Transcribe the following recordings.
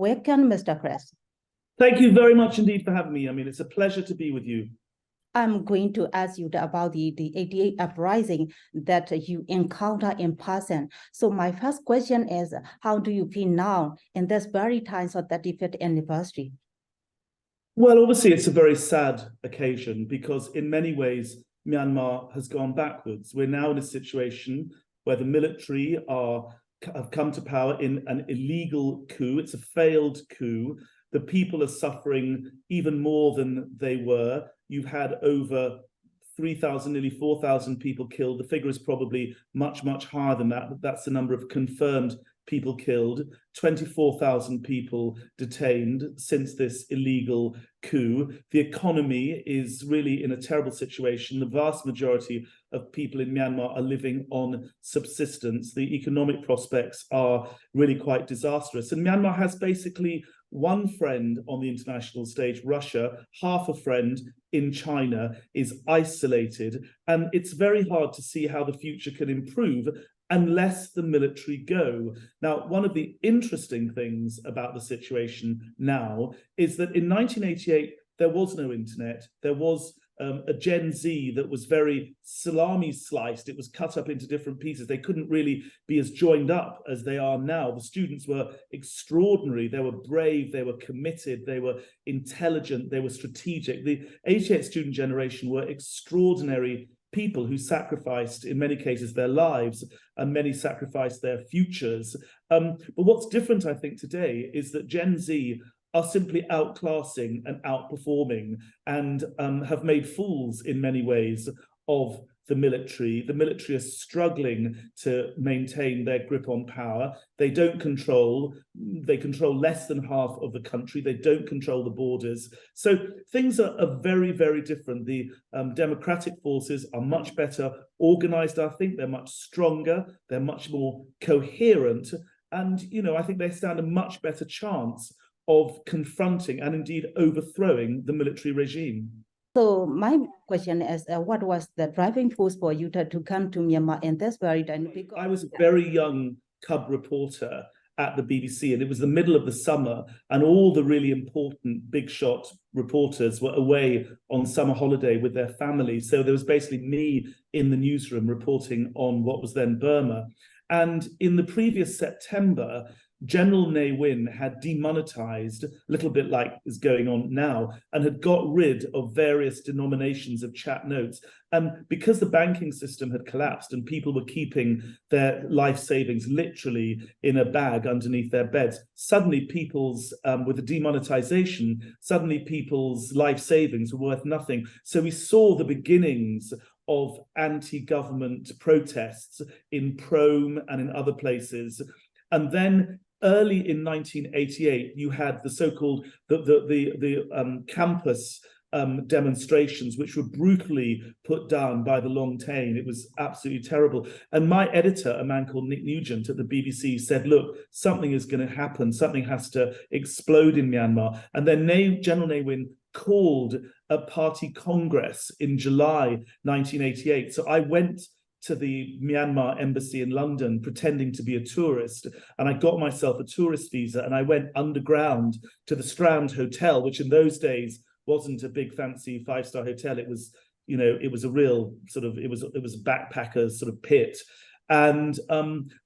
Welcome, Mr. Chris. Thank you very much indeed for having me. I mean, it's a pleasure to be with you. I'm going to ask you about the 88 uprising that you encounter in person. So my first question is, how do you feel now in this very times of the 35th anniversary? Well, obviously, it's a very sad occasion because in many ways, Myanmar has gone backwards. We're now in a situation where the military have come to power in an illegal coup. It's a failed coup. The people are suffering even more than they were. You've had over 3,000, nearly 4,000 people killed. The figure is probably much, much higher than that, but that's the number of confirmed people killed. 24,000 people detained since this illegal coup. The economy is really in a terrible situation. The vast majority of people in Myanmar are living on subsistence. The economic prospects are really quite disastrous. And Myanmar has basically one friend on the international stage, Russia, half a friend in China, is isolated. And it's very hard to see how the future can improve unless the military go. Now, one of the interesting things about the situation now is that in 1988, there was no internet. There was a Gen Z that was very salami sliced. It was cut up into different pieces. They couldn't really be as joined up as they are now. The students were extraordinary. They were brave. They were committed. They were intelligent. They were strategic. The 88 student generation were extraordinary people who sacrificed, in many cases, their lives, and many sacrificed their futures. But what's different, I think, today is that Gen Z are simply outclassing and outperforming and have made fools in many ways of the military. The military is struggling to maintain their grip on power. They control less than half of the country. They don't control the borders. So things are very, very different. The democratic forces are much better organized, I think. They're much stronger. They're much more coherent. And, I think they stand a much better chance of confronting and indeed overthrowing the military regime. So my question is, what was the driving force for you to come to Myanmar in this very time? I was a very young cub reporter at the BBC, and it was the middle of the summer, and all the really important big shot reporters were away on summer holiday with their families. So there was basically me in the newsroom reporting on what was then Burma. And in the previous September, General Ne Win had demonetized, a little bit like is going on now, and had got rid of various denominations of chat notes. And because the banking system had collapsed and people were keeping their life savings literally in a bag underneath their beds, suddenly with the demonetization, suddenly people's life savings were worth nothing. So we saw the beginnings of anti-government protests in Prome and in other places. And then early in 1988, you had the so-called campus demonstrations, which were brutally put down by the Long Tane. It was absolutely terrible. And my editor, a man called Nick Nugent at the BBC, said, look, something is going to happen. Something has to explode in Myanmar. And then General Ne Win called a party congress in July 1988. So I went to the Myanmar embassy in London pretending to be a tourist, and I got myself a tourist visa, and I went underground to the Strand Hotel, which in those days wasn't a big fancy five-star hotel. It was, it was a real sort of, it was a backpacker's sort of pit. And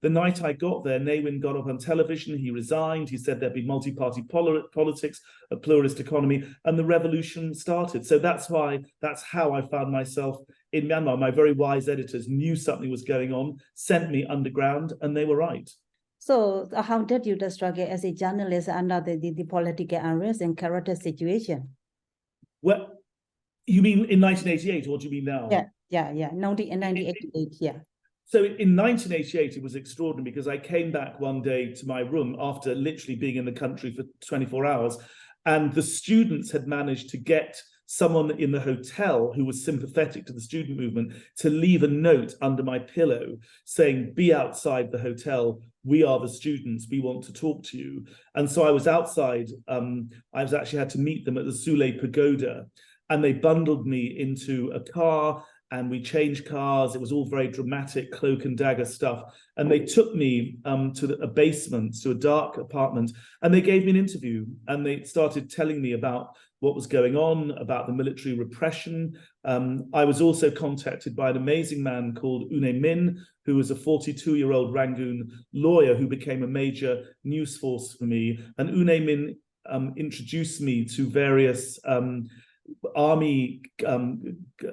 the night I got there, Ne Win got up on television. He resigned. He said there'd be multi-party politics, a pluralist economy, and the revolution started. So that's how I found myself in Myanmar. My very wise editors knew something was going on, sent me underground, and they were right. So how did you struggle as a journalist under the political unrest and character situation? Well, you mean in 1988, or do you mean now? Yeah. In 1988, yeah. So in 1988, it was extraordinary because I came back one day to my room after literally being in the country for 24 hours, and the students had managed to get someone in the hotel who was sympathetic to the student movement to leave a note under my pillow saying, be outside the hotel. We are the students. We want to talk to you. And so I was outside. I actually had to meet them at the Sule Pagoda, and they bundled me into a car and we changed cars. It was all very dramatic, cloak and dagger stuff. And they took me to a basement, to a dark apartment, and they gave me an interview, and they started telling me about what was going on, about the military repression. I was also contacted by an amazing man called Une Min, who was a 42-year-old Rangoon lawyer who became a major news force for me. And Une Min introduced me to various army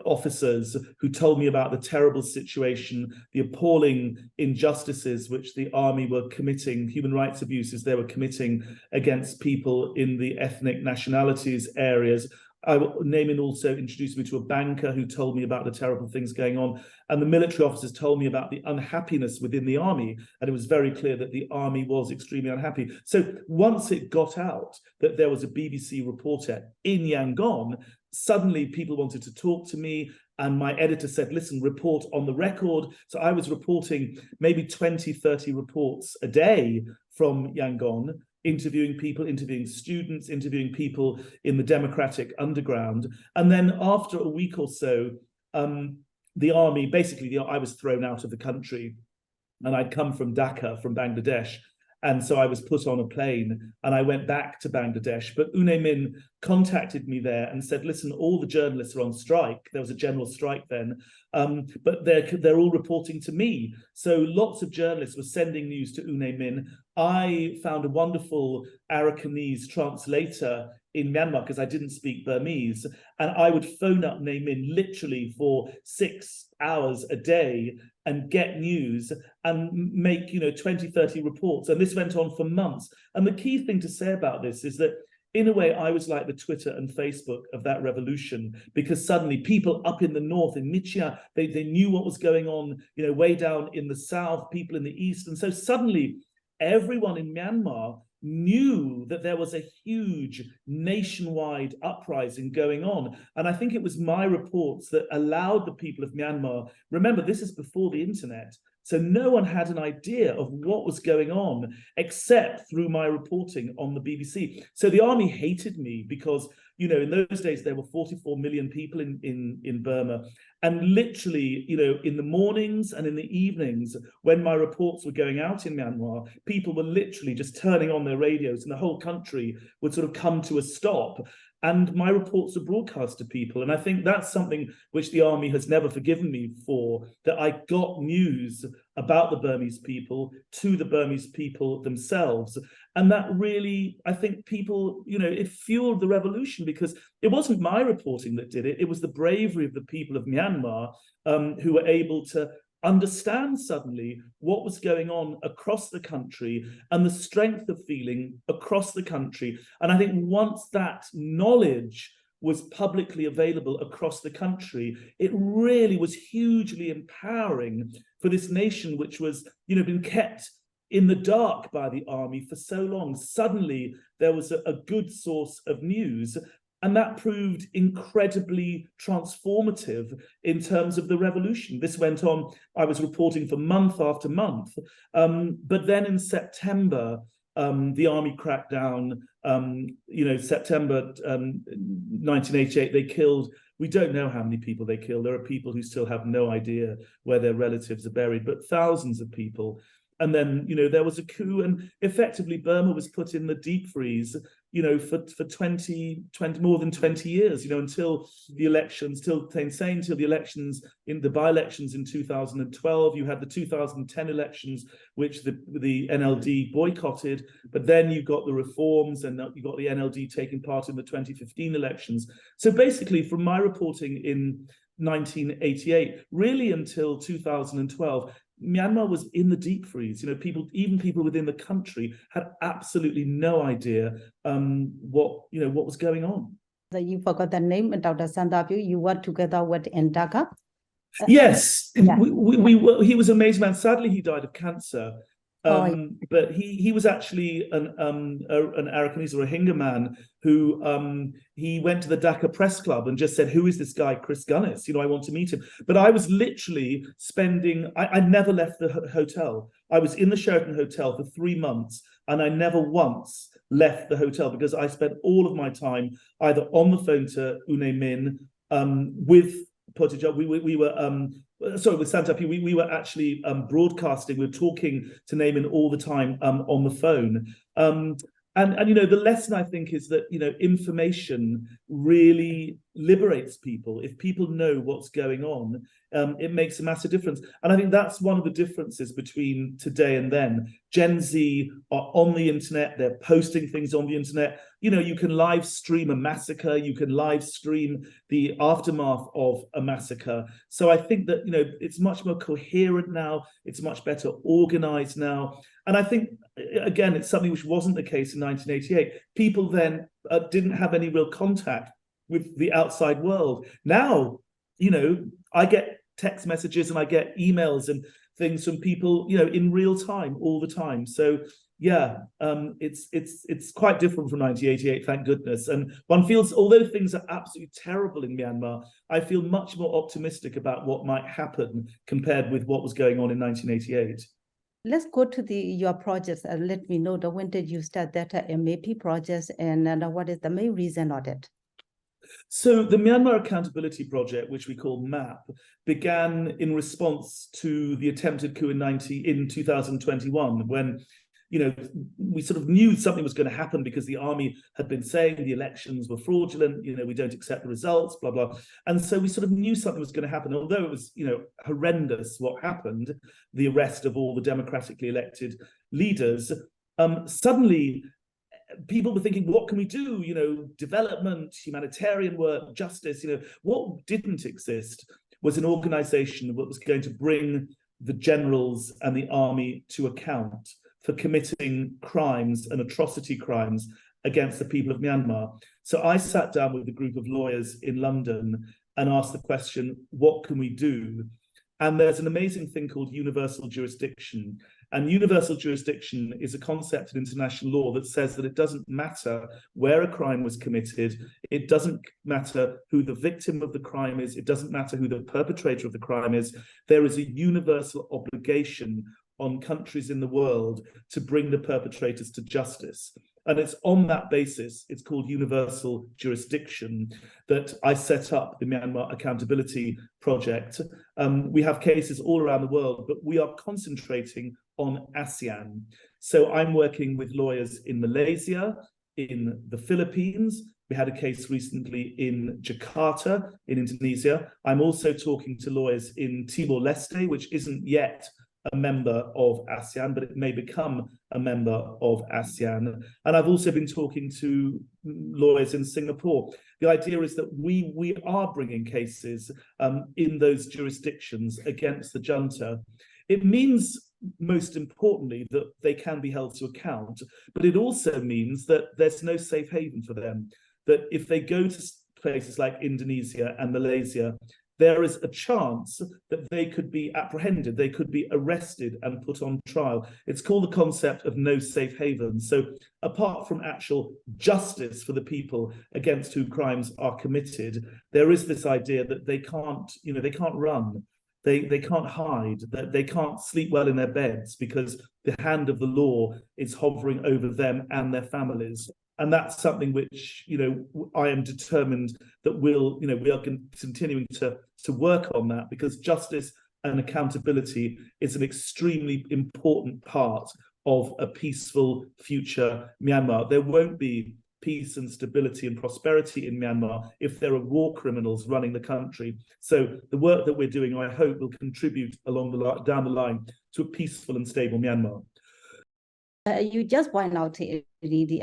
officers who told me about the terrible situation, the appalling injustices which the army were committing, human rights abuses they were committing against people in the ethnic nationalities areas. Naaman also introduced me to a banker who told me about the terrible things going on. And the military officers told me about the unhappiness within the army. And it was very clear that the army was extremely unhappy. So once it got out that there was a BBC reporter in Yangon, suddenly people wanted to talk to me. And my editor said, listen, report on the record. So I was reporting maybe 20, 30 reports a day from Yangon, interviewing people, interviewing students, interviewing people in the democratic underground. And then after a week or so, the army, basically, I was thrown out of the country, and I'd come from Dhaka, from Bangladesh. And so I was put on a plane and I went back to Bangladesh. But Une Min contacted me there and said, listen, all the journalists are on strike. There was a general strike then, but they're all reporting to me. So lots of journalists were sending news to Une Min. I found a wonderful Arakanese translator in Myanmar because I didn't speak Burmese. And I would phone up Une Min literally for 6 hours a day and get news and make, 20, 30 reports. And this went on for months. And the key thing to say about this is that in a way, I was like the Twitter and Facebook of that revolution, because suddenly people up in the north, in Michia, they knew what was going on, way down in the south, people in the east. And so suddenly everyone in Myanmar knew that there was a huge nationwide uprising going on. And I think it was my reports that allowed the people of Myanmar, remember, this is before the internet, so no one had an idea of what was going on except through my reporting on the BBC. So the army hated me because, in those days, there were 44 million people in Burma. And literally, in the mornings and in the evenings, when my reports were going out in Myanmar, people were literally just turning on their radios and the whole country would sort of come to a stop. And my reports were broadcast to people. And I think that's something which the army has never forgiven me for, that I got news about the Burmese people to the Burmese people themselves. And that really, I think people, it fueled the revolution, because it wasn't my reporting that did it. It was the bravery of the people of Myanmar who were able to understand suddenly what was going on across the country and the strength of feeling across the country. And I think once that knowledge was publicly available across the country, it really was hugely empowering for this nation, which was, been kept in the dark by the army for so long. Suddenly there was a good source of news. And that proved incredibly transformative in terms of the revolution. This went on, I was reporting for month after month. But then in September, the army cracked down, September 1988, they killed, we don't know how many people they killed. There are people who still have no idea where their relatives are buried, but thousands of people. And then, there was a coup, and effectively Burma was put in the deep freeze, for 20, more than 20 years, until the elections, till the elections, in the by-elections in 2012, you had the 2010 elections, which the NLD boycotted, but then you got the reforms and you got the NLD taking part in the 2015 elections. So basically, from my reporting in 1988, really until 2012, Myanmar was in the deep freeze. Even people within the country had absolutely no idea what was going on. You forgot the name, Dr. Santapyu. You worked together with in Dhaka. Yes, Yeah. He was an amazing man. Sadly, he died of cancer. But he was actually an Arakanese or a Rohingya man who he went to the Dhaka Press Club and just said, who is this guy, Chris Gunness? I want to meet him. But I was literally I never left the hotel. I was in the Sheraton Hotel for 3 months, and I never once left the hotel, because I spent all of my time either on the phone to Une Min, with Potijab, we were sorry, with Santapi, we were actually broadcasting. We were talking to Naaman all the time on the phone. And you know, the lesson I think is that, you know, information really liberates people. If people know what's going on, it makes a massive difference. And I think that's one of the differences between today and then. Gen Z are on the internet, they're posting things on the internet. You know, you can live stream a massacre, you can live stream the aftermath of a massacre. So I think that, you know, it's much more coherent now, it's much better organized now. And I think, again, it's something which wasn't the case in 1988. People then didn't have any real contact with the outside world. Now, you know, I get text messages and I get emails and things from people, you know, in real time, all the time. So yeah, it's quite different from 1988, thank goodness. And one feels, although things are absolutely terrible in Myanmar, I feel much more optimistic about what might happen compared with what was going on in 1988. Let's go to your projects and let me know when did you start that MAP project and what is the main reason of it? So the Myanmar Accountability Project, which we call MAP, began in response to the attempted coup in 2021, when, you know, we sort of knew something was going to happen because the army had been saying the elections were fraudulent, you know, we don't accept the results, blah, blah. And so we sort of knew something was going to happen, although it was, you know, horrendous what happened, the arrest of all the democratically elected leaders. Suddenly, people were thinking, what can we do? You know, development, humanitarian work, justice, you know, what didn't exist was an organization that was going to bring the generals and the army to account for committing crimes and atrocity crimes against the people of Myanmar. So I sat down with a group of lawyers in London and asked the question, what can we do? And there's an amazing thing called universal jurisdiction. And universal jurisdiction is a concept in international law that says that it doesn't matter where a crime was committed, it doesn't matter who the victim of the crime is, it doesn't matter who the perpetrator of the crime is, there is a universal obligation on countries in the world to bring the perpetrators to justice. And it's on that basis, it's called universal jurisdiction, that I set up the Myanmar Accountability Project. We have cases all around the world, but we are concentrating on ASEAN. So I'm working with lawyers in Malaysia, in the Philippines. We had a case recently in Jakarta, in Indonesia. I'm also talking to lawyers in Timor-Leste, which isn't yet a member of ASEAN, but it may become a member of ASEAN. And I've also been talking to lawyers in Singapore. The idea is that we are bringing cases in those jurisdictions against the junta. It means, most importantly, that they can be held to account, but it also means that there's no safe haven for them, that if they go to places like Indonesia and Malaysia, there is a chance that they could be apprehended, they could be arrested and put on trial. It's called the concept of no safe haven. So apart from actual justice for the people against whom crimes are committed, there is this idea that they can't, you know, they can't run, they can't hide, that they can't sleep well in their beds because the hand of the law is hovering over them and their families. And that's something which, you know, I am determined that we are continuing to work on that, because justice and accountability is an extremely important part of a peaceful future Myanmar. There won't be peace and stability and prosperity in Myanmar if there are war criminals running the country. So the work that we're doing, I hope, will contribute down the line to a peaceful and stable Myanmar. You just point out the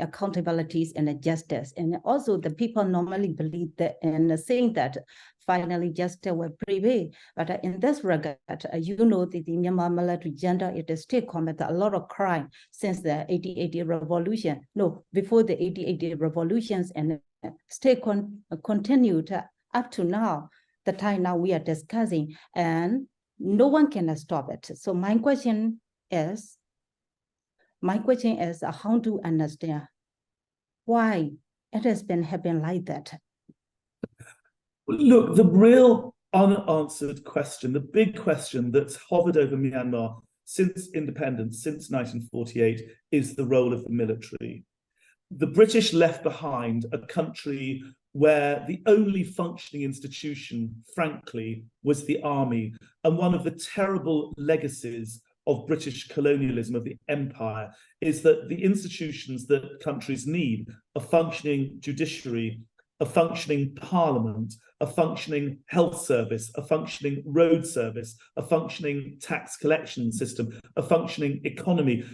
accountabilities and the justice, and also the people normally believe that and saying that finally justice will prevail. But in this regard, you know, the Myanmar military junta, it still commit a lot of crime since the 1880 revolution. No, before the 1880 revolutions, and still continued up to now, the time now we are discussing, and no one can stop it. So my question is, how to understand why it has been happening like that? Look, the real unanswered question, the big question that's hovered over Myanmar since independence, since 1948, is the role of the military. the British left behind a country where the only functioning institution, frankly, was the army. And one of the terrible legacies of British colonialism, of the empire, is that the institutions that countries need, a functioning judiciary, a functioning parliament, a functioning health service, a functioning road service, a functioning tax collection system, a functioning economy.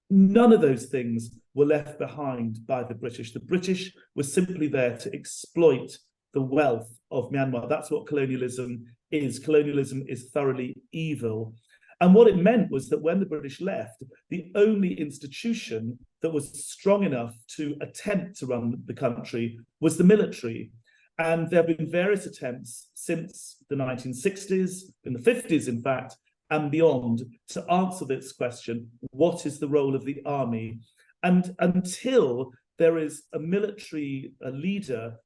None of those things were left behind by the British. The British were simply there to exploit the wealth of Myanmar. That's what colonialism is. Colonialism is thoroughly evil. And what it meant was that when the British left, the only institution that was strong enough to attempt to run the country was the military. And there have been various attempts since the 1960s, in the 50s, in fact, and beyond, to answer this question: what is the role of the army? And until there is a military leader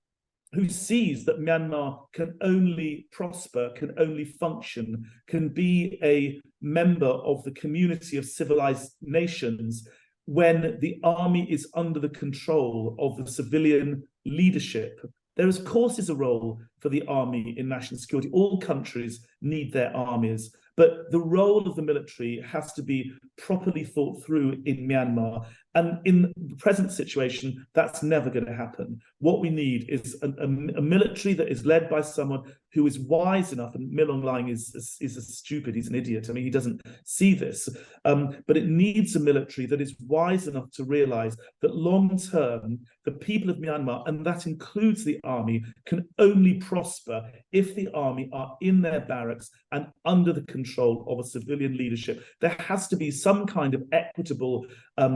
who sees that Myanmar can only prosper, can only function, can be a member of the community of civilized nations, when the army is under the control of the civilian leadership. There, of course, is a role for the army in national security. All countries need their armies. But the role of the military has to be properly thought through in Myanmar. And in the present situation, that's never going to happen. What we need is a military that is led by someone who is wise enough, and Min Aung Hlaing is a stupid, he's an idiot. I mean, he doesn't see this. But it needs a military that is wise enough to realize that long term, the people of Myanmar, and that includes the army, can only prosper if the army are in their barracks and under the control of a civilian leadership. There has to be some kind of equitable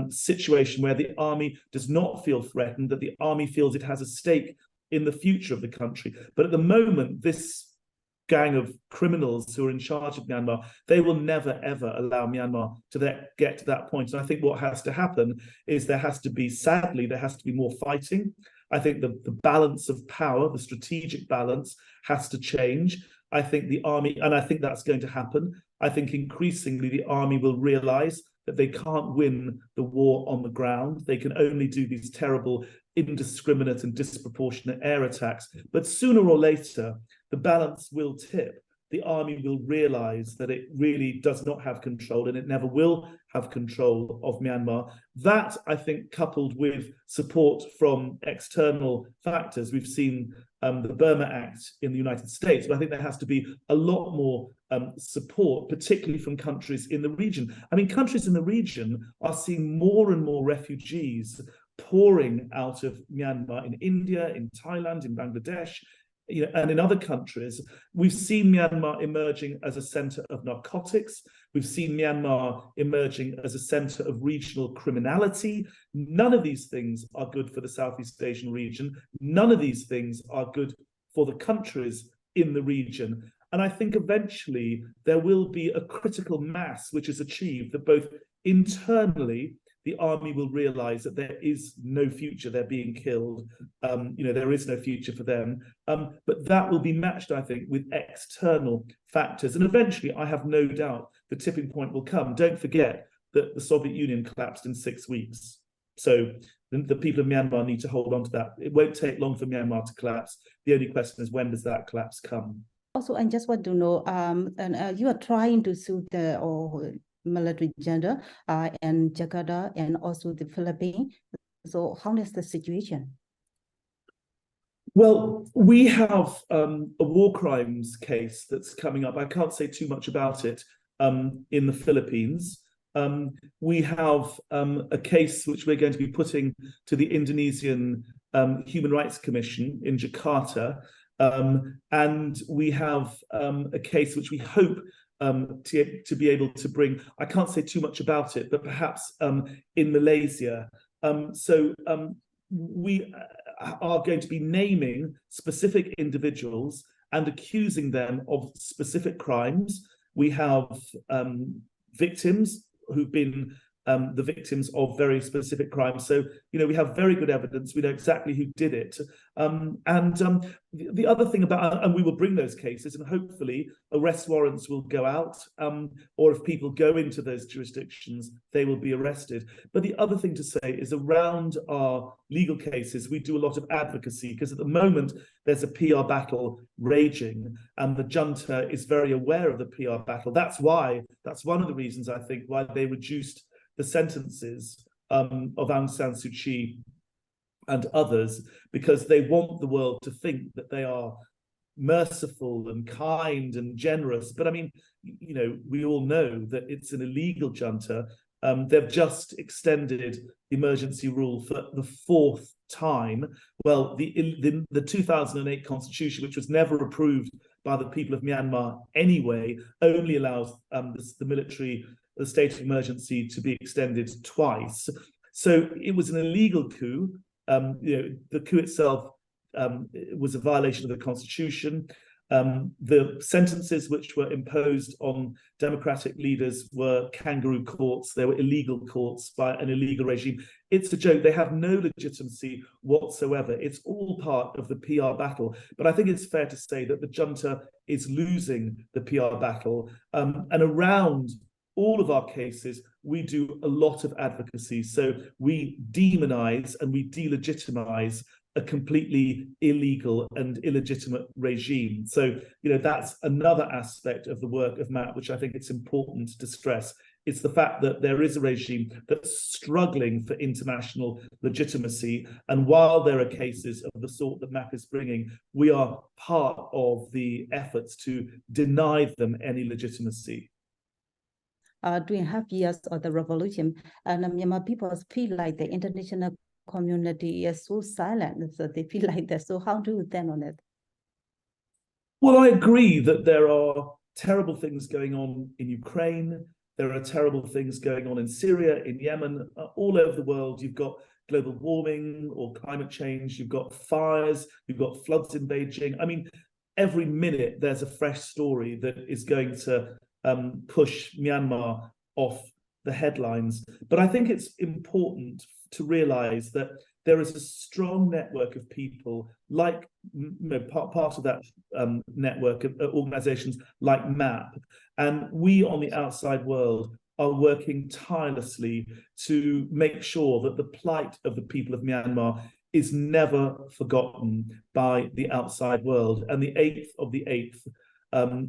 situation where the army does not feel threatened, that the army feels it has a stake in the future of the country. But at the moment, this gang of criminals who are in charge of Myanmar, they will never, ever allow Myanmar to get to that point. And I think what has to happen is there has to be more fighting. I think the balance of power, the strategic balance, has to change. I think the army, and I think that's going to happen, I think increasingly the army will realize that they can't win the war on the ground. They can only do these terrible, indiscriminate and disproportionate air attacks. But sooner or later, the balance will tip. The army will realize that it really does not have control, and it never will have control of Myanmar. That, I think, coupled with support from external factors, we've seen the Burma Act in the United States, but I think there has to be a lot more support, particularly from countries in the region. I mean, countries in the region are seeing more and more refugees pouring out of Myanmar, in India, in Thailand, in Bangladesh, and in other countries. We've seen Myanmar emerging as a center of narcotics. We've seen Myanmar emerging as a center of regional criminality. None of these things are good for the Southeast Asian region. None of these things are good for the countries in the region. And I think eventually there will be a critical mass which is achieved, that both internally the army will realize that there is no future, they're being killed, there is no future for them. But that will be matched, I think, with external factors. And eventually, I have no doubt, the tipping point will come. Don't forget that the Soviet Union collapsed in 6 weeks. So the people of Myanmar need to hold on to that. It won't take long for Myanmar to collapse. The only question is, when does that collapse come? Also, I just want to know, you are trying to sue the military general in Jakarta and also the Philippines. So how is the situation? Well, we have a war crimes case that's coming up. I can't say too much about it in the Philippines. We have a case which we're going to be putting to the Indonesian Human Rights Commission in Jakarta. And we have a case which we hope to be able to bring, I can't say too much about it, but perhaps in Malaysia. So we are going to be naming specific individuals and accusing them of specific crimes. We have victims who've been the victims of very specific crimes. So, we have very good evidence. We know exactly who did it. The other thing about, and we will bring those cases, and hopefully arrest warrants will go out, or if people go into those jurisdictions, they will be arrested. But the other thing to say is around our legal cases, we do a lot of advocacy, because at the moment there's a PR battle raging, and the junta is very aware of the PR battle. That's one of the reasons, I think, why they reduced the sentences of Aung San Suu Kyi and others, because they want the world to think that they are merciful and kind and generous. But I mean, we all know that it's an illegal junta. They've just extended emergency rule for the fourth time. Well, the 2008 constitution, which was never approved by the people of Myanmar anyway, only allows the state of emergency to be extended twice. So it was an illegal coup. The coup itself was a violation of the constitution. The sentences which were imposed on democratic leaders were kangaroo courts. They were illegal courts by an illegal regime. It's a joke. They have no legitimacy whatsoever. It's all part of the PR battle. But I think it's fair to say that the junta is losing the PR battle. And around all of our cases, we do a lot of advocacy. So we demonize and we delegitimize a completely illegal and illegitimate regime. So, that's another aspect of the work of MAP, which I think it's important to stress. It's the fact that there is a regime that's struggling for international legitimacy. And while there are cases of the sort that MAP is bringing, we are part of the efforts to deny them any legitimacy. During half years of the revolution, and Myanmar people feel like the international community is so silent, so they feel like that. So how do you stand on it? Well, I agree that there are terrible things going on in Ukraine. There are terrible things going on in Syria, in Yemen, all over the world. You've got global warming or climate change. You've got fires. You've got floods in Beijing. I mean, every minute there's a fresh story that is going to push Myanmar off the headlines. But I think it's important to realize that there is a strong network of people, like part of that network of organizations like MAP, and we on the outside world are working tirelessly to make sure that the plight of the people of Myanmar is never forgotten by the outside world. And the 8th of the 8th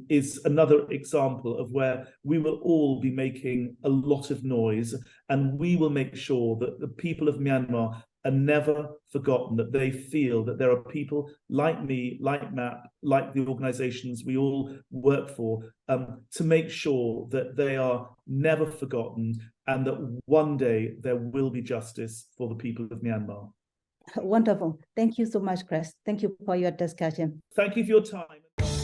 is another example of where we will all be making a lot of noise, and we will make sure that the people of Myanmar are never forgotten, that they feel that there are people like me, like MAP, like the organizations we all work for, to make sure that they are never forgotten and that one day there will be justice for the people of Myanmar. Wonderful. Thank you so much, Chris. Thank you for your discussion. Thank you for your time.